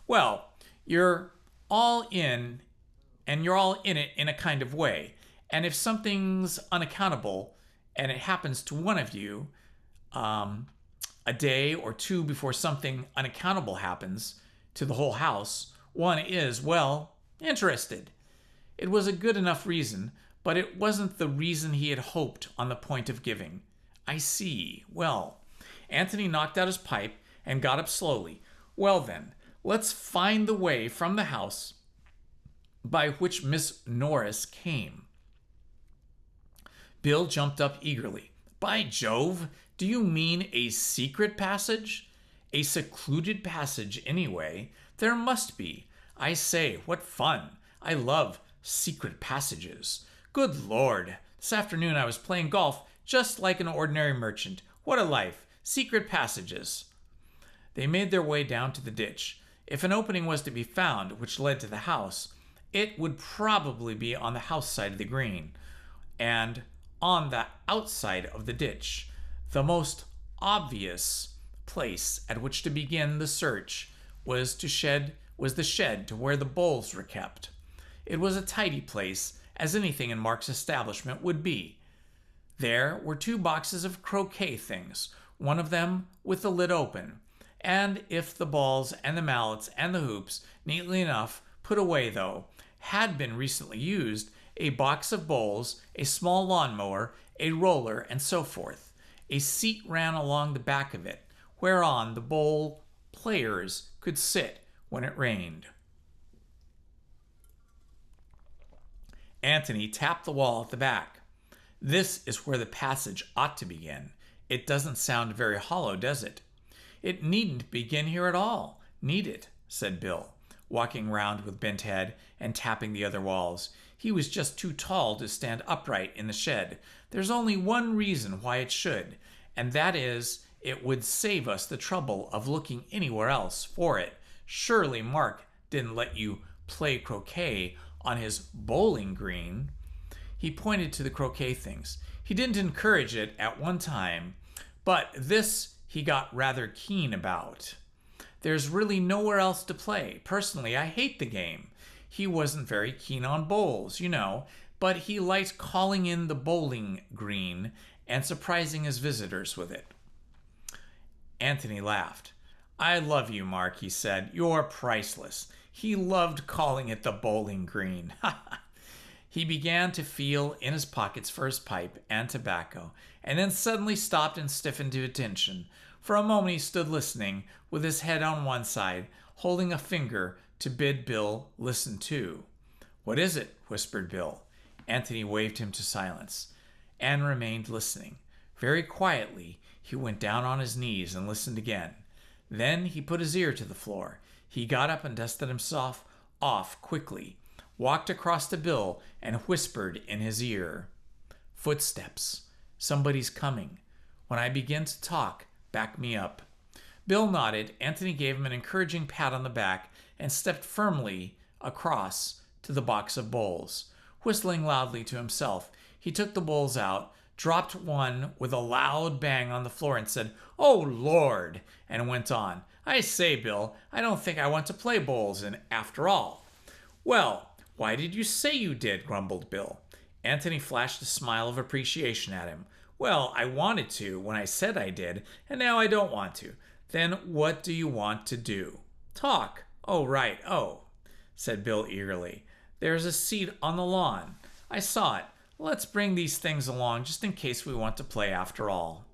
[SPEAKER 1] Well, you're all in, and you're all in it in a kind of way. And if something's unaccountable and it happens to one of you a day or two before something unaccountable happens to the whole house, one is, well, interested. It was a good enough reason, but it wasn't the reason he had hoped on the point of giving. I see. Well, Anthony knocked out his pipe and got up slowly. Well then, let's find the way from the house by which Miss Norris came. Bill jumped up eagerly. By Jove, do you mean a secret passage? A secluded passage, anyway. There must be. I say, what fun. I love secret passages. Good Lord. This afternoon I was playing golf just like an ordinary merchant. What a life. Secret passages. They made their way down to the ditch. If an opening was to be found which led to the house, it would probably be on the house side of the green and on the outside of the ditch. The most obvious place at which to begin the search was the shed to where the bowls were kept. It was a tidy place, as anything in Mark's establishment would be. There were 2 boxes of croquet things, one of them with the lid open, and if the balls and the mallets and the hoops, neatly enough put away though, had been recently used, a box of bowls, a small lawnmower, a roller, and so forth. A seat ran along the back of it, whereon the bowl players could sit when it rained. Anthony tapped the wall at the back. This is where the passage ought to begin. It doesn't sound very hollow, does it? It needn't begin here at all, need it? Said Bill, walking round with bent head and tapping the other walls. He was just too tall to stand upright in the shed. There's only one reason why it should, and that is it would save us the trouble of looking anywhere else for it. Surely Mark didn't let you play croquet on his bowling green. He pointed to the croquet things. He didn't encourage it at one time, but this he got rather keen about. There's really nowhere else to play. Personally, I hate the game. he wasn't very keen on bowls, but he liked calling in the bowling green and surprising his visitors with it. Anthony laughed. "I love you, Mark," he said. "You're priceless." He loved calling it the bowling green. He began to feel in his pockets for his pipe and tobacco, and then suddenly stopped and stiffened to attention. For a moment he stood listening, with his head on one side, holding a finger to bid Bill listen too. "What is it?" whispered Bill. Anthony waved him to silence, and remained listening. Very quietly he went down on his knees and listened again. Then he put his ear to the floor. He got up and dusted himself off quickly, walked across to Bill, and whispered in his ear, "Footsteps. Somebody's coming. When I begin to talk, back me up." Bill nodded. Anthony gave him an encouraging pat on the back and stepped firmly across to the box of bowls. Whistling loudly to himself, he took the bowls out, dropped one with a loud bang on the floor and said, "Oh, Lord," and went on. "I say, Bill, I don't think I want to play bowls after all." "Well, why did you say you did?" grumbled Bill. Anthony flashed a smile of appreciation at him. "Well, I wanted to when I said I did, and now I don't want to." "Then what do you want to do?" "Talk." "Oh, right. Oh," said Bill eagerly. "There's a seat on the lawn. I saw it. Let's bring these things along just in case we want to play after all."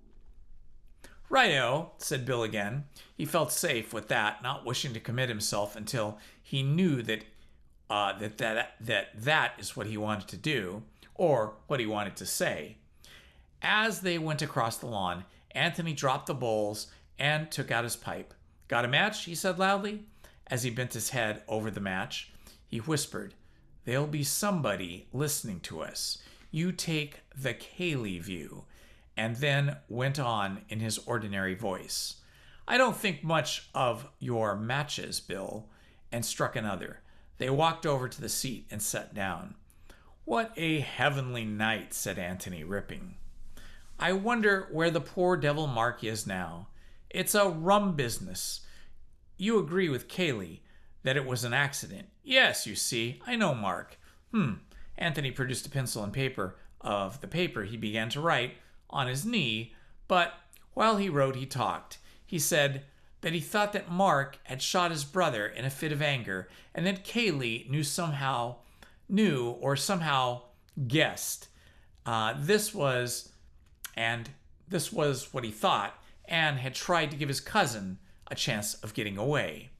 [SPEAKER 1] "Righto," said Bill again. He felt safe with that, not wishing to commit himself until he knew that that is what he wanted to do, or what he wanted to say. As they went across the lawn, Anthony dropped the bowls and took out his pipe. "Got a match?" he said loudly. As he bent his head over the match, he whispered, "There'll be somebody listening to us. You take the Cayley view," and then went on in his ordinary voice. "I don't think much of your matches, Bill," and struck another. They walked over to the seat and sat down. "What a heavenly night," said Anthony, ripping. "I wonder where the poor devil Mark is now. It's a rum business. You agree with Cayley that it was an accident?" "Yes, you see, I know Mark." Anthony produced a pencil and paper. Of the paper he began to write on his knee, but while he wrote he talked. He said that he thought that Mark had shot his brother in a fit of anger, and that Cayley knew or somehow guessed this was what he thought, and had tried to give his cousin a chance of getting away.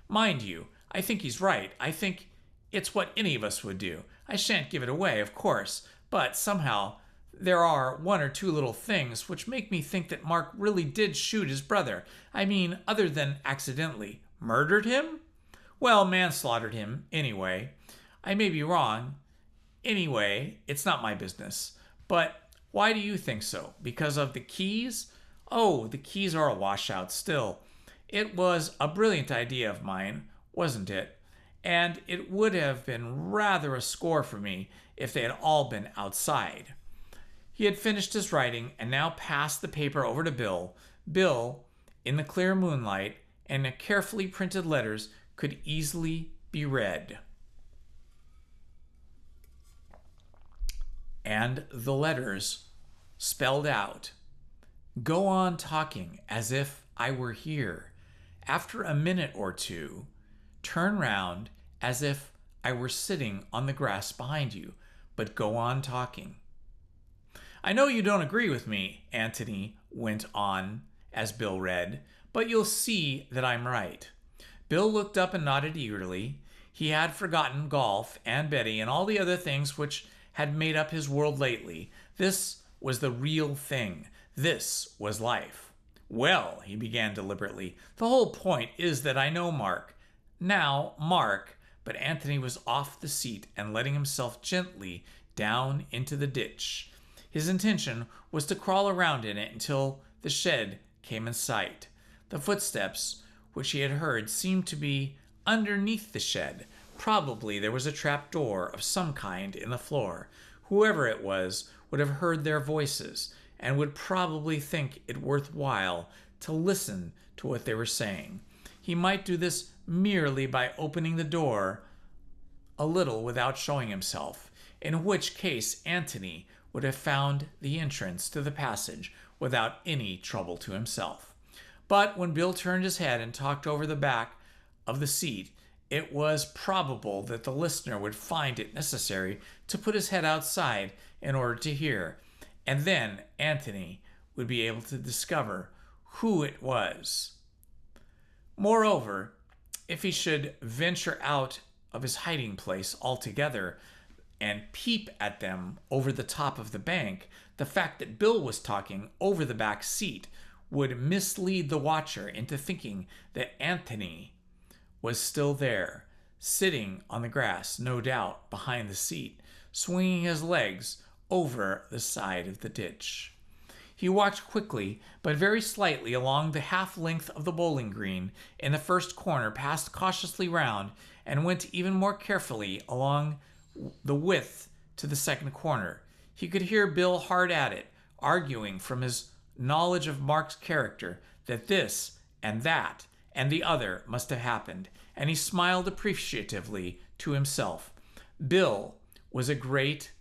[SPEAKER 1] Mind you, I think he's right. I think it's what any of us would do. I shan't give it away, of course, but somehow there are one or two little things which make me think that Mark really did shoot his brother. I mean, other than accidentally. Murdered him? Well, manslaughtered him, anyway. I may be wrong. Anyway, it's not my business. But why do you think so? Because of the keys? Oh, the keys are a washout still. It was a brilliant idea of mine, wasn't it? And it would have been rather a score for me if they had all been outside. He had finished his writing and now passed the paper over to Bill. Bill, in the clear moonlight and the carefully printed letters, could easily be read. And the letters spelled out, "Go on talking as if I were here. After a minute or two, turn round as if I were sitting on the grass behind you, but go on talking." "I know you don't agree with me," Anthony went on as Bill read, "but you'll see that I'm right." Bill looked up and nodded eagerly. He had forgotten golf and Betty and all the other things which had made up his world lately. This was the real thing. This was life. "Well," he began deliberately, "the whole point is that I know Mark. Now, Mark," but Anthony was off the seat and letting himself gently down into the ditch. His intention was to crawl around in it until the shed came in sight. The footsteps which he had heard seemed to be underneath the shed. Probably there was a trap door of some kind in the floor. Whoever it was would have heard their voices and would probably think it worthwhile to listen to what they were saying. He might do this merely by opening the door a little without showing himself, in which case Antony would have found the entrance to the passage without any trouble to himself. But when Bill turned his head and talked over the back of the seat, it was probable that the listener would find it necessary to put his head outside in order to hear, and then Antony would be able to discover who it was. Moreover, if he should venture out of his hiding place altogether and peep at them over the top of the bank, the fact that Bill was talking over the back seat would mislead the watcher into thinking that Antony was still there, sitting on the grass, no doubt, behind the seat, swinging his legs over the side of the ditch. He walked quickly, but very slightly, along the half length of the bowling green in the first corner, passed cautiously round, and went even more carefully along the width to the second corner. He could hear Bill hard at it, arguing from his knowledge of Mark's character that this and that and the other must have happened, and he smiled appreciatively to himself. Bill was a great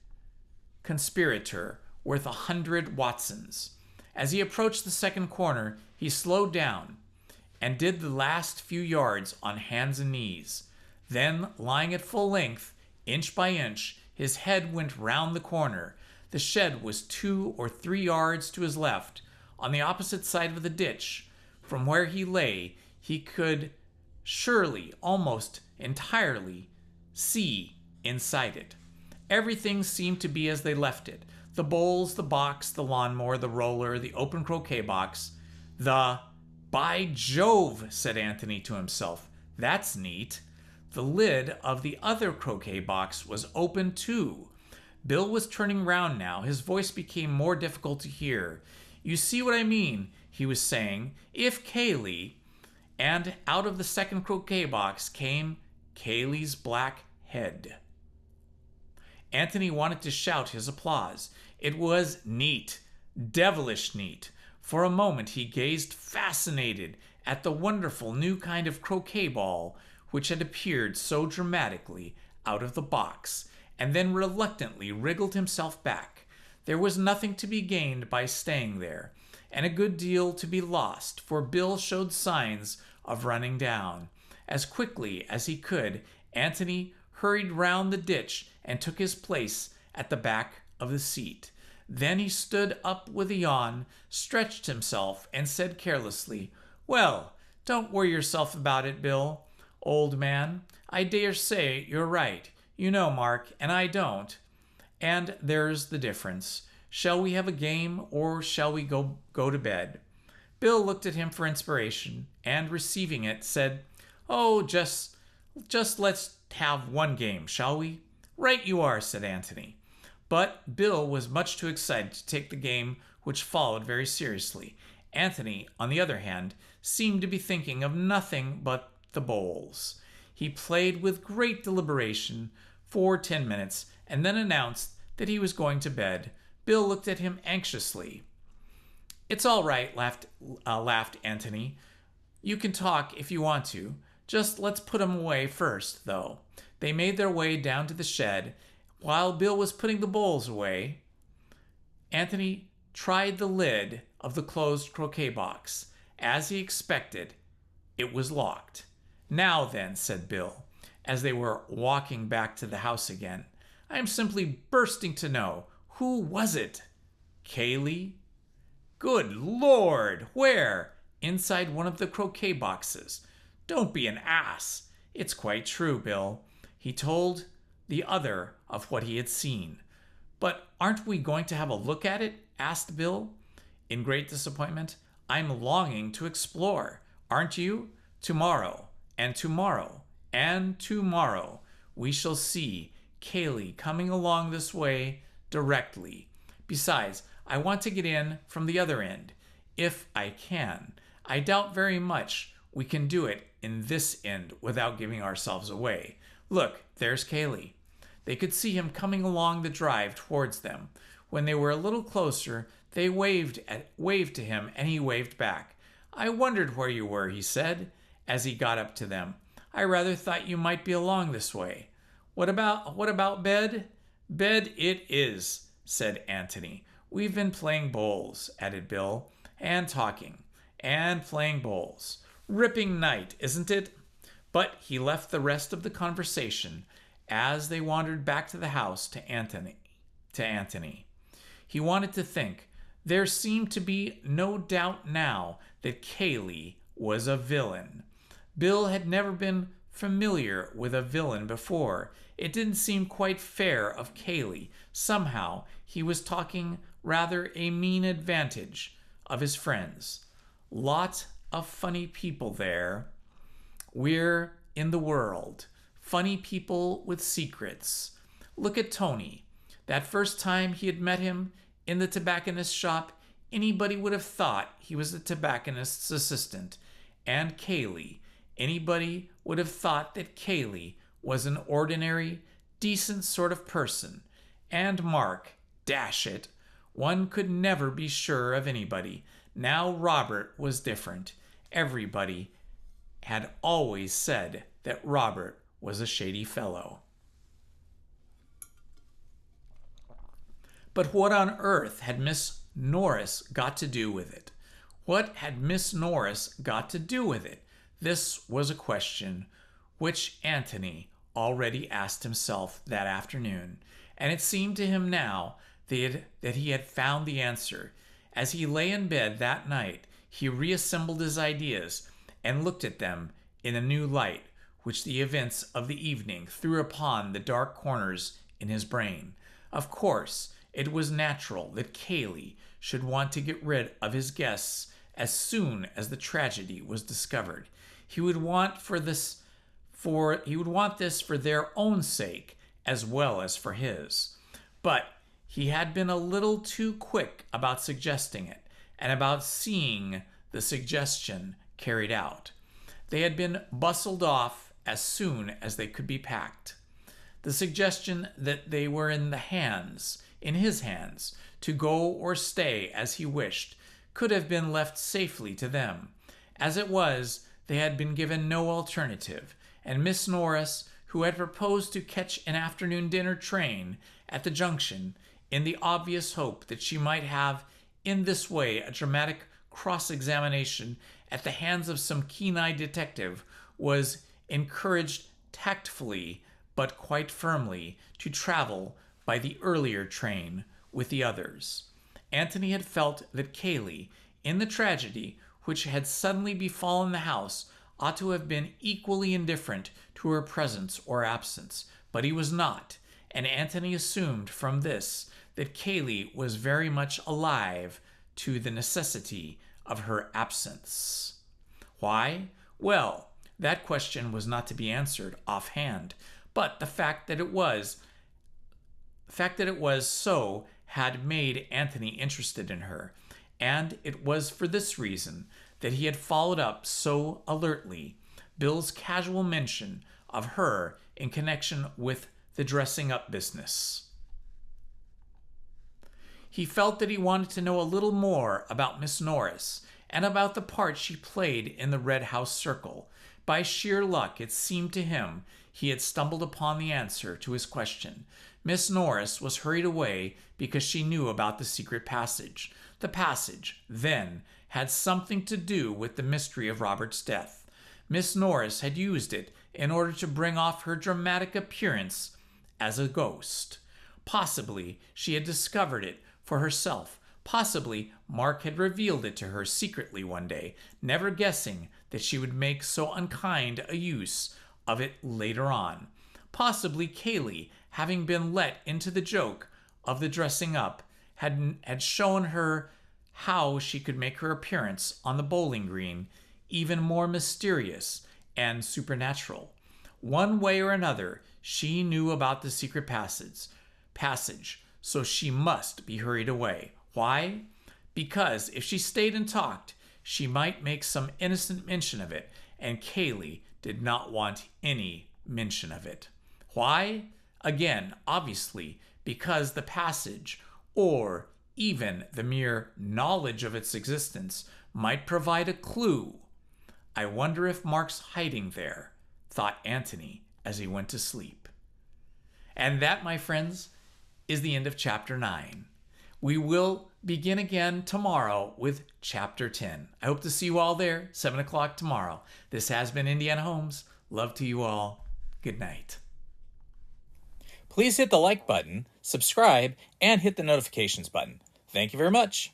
[SPEAKER 1] conspirator worth 100 Watsons. As he approached the second corner, he slowed down and did the last few yards on hands and knees. Then, lying at full length, inch by inch, his head went round the corner. The shed was 2 or 3 yards to his left, on the opposite side of the ditch. From where he lay, he could surely almost entirely see inside it. Everything seemed to be as they left it. The bowls, the box, the lawnmower, the roller, the open croquet box. By Jove, said Antony to himself, that's neat. The lid of the other croquet box was open too. Bill was turning round now. His voice became more difficult to hear. You see what I mean, he was saying. If Kaylee... And out of the second croquet box came Kaylee's black head. Antony wanted to shout his applause. It was neat, devilish neat. For a moment he gazed fascinated at the wonderful new kind of croquet ball which had appeared so dramatically out of the box, and then reluctantly wriggled himself back. There was nothing to be gained by staying there, and a good deal to be lost, for Bill showed signs of running down. As quickly as he could, Antony hurried round the ditch and took his place at the back of the seat. Then he stood up with a yawn, stretched himself, and said carelessly, Well, don't worry yourself about it, Bill, old man. I dare say you're right. You know, Mark, and I don't. And there's the difference. Shall we have a game, or shall we go to bed? Bill looked at him for inspiration, and receiving it, said, Oh, just let's have one game, shall we? Right you are, said Antony. But Bill was much too excited to take the game which followed very seriously. Antony, on the other hand, seemed to be thinking of nothing but the bowls. He played with great deliberation for 10 minutes, and then announced that he was going to bed. Bill looked at him anxiously. It's all right, laughed Antony. You can talk if you want to. Just let's put 'em away first, though. They made their way down to the shed. While Bill was putting the bowls away, Antony tried the lid of the closed croquet box. As he expected, it was locked. Now then, said Bill, as they were walking back to the house again, I am simply bursting to know, who was it? Kaylee? Good Lord! Where? Inside one of the croquet boxes. Don't be an ass. It's quite true, Bill. He told the other of what he had seen. But aren't we going to have a look at it? Asked Bill, in great disappointment. I'm longing to explore. Aren't you? Tomorrow, and tomorrow, and tomorrow, we shall see Kaylee coming along this way directly. Besides, I want to get in from the other end, if I can. I doubt very much we can do it in this end without giving ourselves away. Look, there's Kaylee. They could see him coming along the drive towards them. When they were a little closer, they waved to him, and he waved back. I wondered where you were, he said, as he got up to them. I rather thought you might be along this way. What about bed? Bed it is, said Antony. We've been playing bowls, added Bill, and talking, and playing bowls. Ripping night, isn't it? But he left the rest of the conversation as they wandered back to the house to Antony. He wanted to think. There seemed to be no doubt now that Cayley was a villain. Bill had never been familiar with a villain before. It didn't seem quite fair of Cayley. Somehow he was talking rather a mean advantage of his friends. Lot of funny people there. We're in the world. Funny people with secrets. Look at Tony. That first time he had met him in the tobacconist's shop, anybody would have thought he was the tobacconist's assistant. And Cayley. Anybody would have thought that Cayley was an ordinary, decent sort of person. And Mark, dash it, one could never be sure of anybody. Now Robert was different. Everybody had always said that Robert was a shady fellow. But what on earth had Miss Norris got to do with it? What had Miss Norris got to do with it? This was a question which Antony already asked himself that afternoon, and it seemed to him now that he had found the answer. As he lay in bed that night, he reassembled his ideas and looked at them in a new light which the events of the evening threw upon the dark corners in his brain. Of course, it was natural that Cayley should want to get rid of his guests as soon as the tragedy was discovered. He would want this for their own sake as well as for his. But he had been a little too quick about suggesting it and about seeing the suggestion carried out. They had been bustled off as soon as they could be packed. The suggestion that they were in his hands, to go or stay as he wished, could have been left safely to them. As it was, they had been given no alternative, and Miss Norris, who had proposed to catch an afternoon dinner train at the junction, in the obvious hope that she might have in this way a dramatic cross-examination at the hands of some keen-eyed detective, was encouraged tactfully but quite firmly to travel by the earlier train with the others. Antony had felt that Cayley, in the tragedy which had suddenly befallen the house, ought to have been equally indifferent to her presence or absence, but he was not, and Antony assumed from this that Cayley was very much alive to the necessity of her absence. Why? Well, that question was not to be answered offhand, but the fact that it was so had made Antony interested in her, and it was for this reason that he had followed up so alertly Bill's casual mention of her in connection with the dressing up business. He felt that he wanted to know a little more about Miss Norris and about the part she played in the Red House circle. By sheer luck, it seemed to him, he had stumbled upon the answer to his question. Miss Norris was hurried away because she knew about the secret passage. The passage, then, had something to do with the mystery of Robert's death. Miss Norris had used it in order to bring off her dramatic appearance as a ghost. Possibly she had discovered it for herself. Possibly Mark had revealed it to her secretly one day, never guessing that she would make so unkind a use of it later on. Possibly Cayley, having been let into the joke of the dressing up, had shown her how she could make her appearance on the bowling green even more mysterious and supernatural. One way or another, she knew about the secret passage, so she must be hurried away. Why? Because if she stayed and talked, she might make some innocent mention of it, and Cayley did not want any mention of it. Why? Again, obviously, because the passage, or even the mere knowledge of its existence, might provide a clue. I wonder if Mark's hiding there, thought Antony as he went to sleep. And that, my friends, is the end of chapter 9. We will begin again tomorrow with chapter 10. I hope to see you all there, 7 o'clock tomorrow. This has been Indiana Homes. Love to you all. Good night.
[SPEAKER 2] Please hit the like button, subscribe, and hit the notifications button. Thank you very much.